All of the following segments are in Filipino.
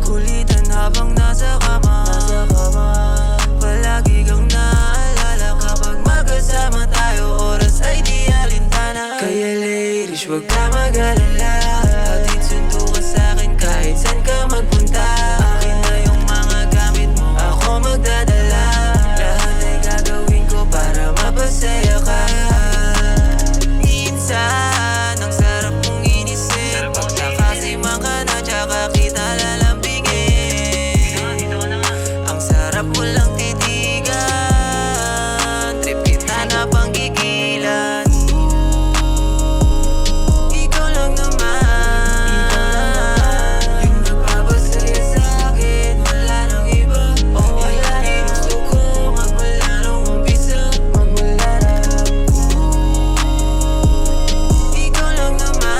Kulitan habang nasa kama. Palagi kang naalala kapag magkasama tayo. Oras ay di alintana. Kaya ladies, wag ka mag-alala. Hatid sundo ka sa'kin kahit saan ka magpunta. Akin na yung mga gamit mo, ako magdadala. Lahat ay gagawin ko para mapasaya ka. Minsan, ang sarap mong inisip. Pag nakasiman ka na, tsaka kita lalambingin. Ang sarap mo lang titigan. Trip kita na panggigilan. Ikaw lang naman yung nagpapasaya sa'kin. Wala nang iba. Wala rin gusto ko magmula nung umpisa. Magmula na. Ikaw lang naman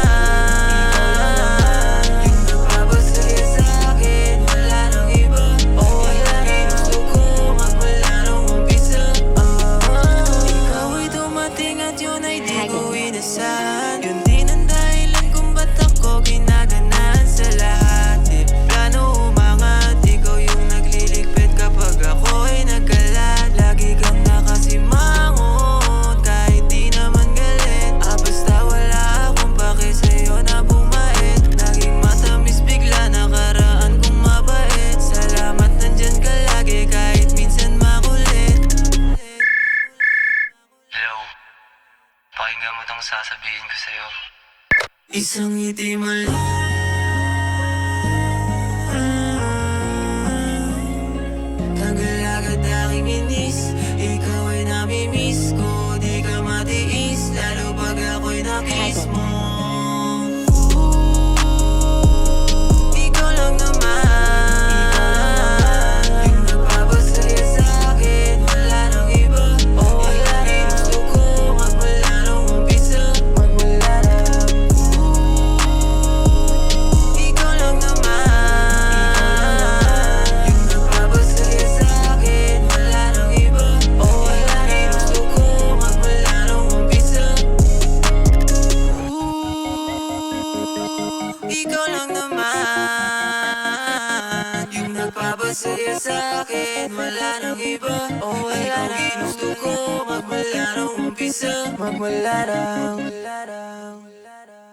yung nagpapasaya sa'kin. Wala nang iba. Wala rin gusto ko magmula nung umpisa. Ikaw ay dumating at yun ay di ko inasahan. Yun din ang dahilan kung ba't ako ginaganahan sa lahat. Di plano umangat, ikaw yung nagliligpit kapag ako ay nagkalat. Lagi kang nakasimangot kahit di naman galit. Basta wala akong pake sa'yo na bumait. Naging matamis bigla nakaraan kong mabait. Salamat nandyan ka lagi kahit minsan makulit. Hello, pakinggan mo tong sasabihin ko sa'yo. Isang ngiti mo lang, tanggal agad aking inis. Ikaw ay namimiss ko, di ka matiis. Lalo pag ako'y nakiss mo. Ikaw lang naman yung nagpapasaya sa'kin. Wala nang iba. Wala rin gusto ko magmula nung umpisa. Magmula na. Ikaw lang naman yung nagpapasaya sa'kin. Wala nang iba. Wala rin gusto ko magmula nung umpisa. Ikaw lang naman yung nagpapasaya sa'kin. Wala nang iba. Wala rin gusto ko magmula nung umpisa. Magmula lang.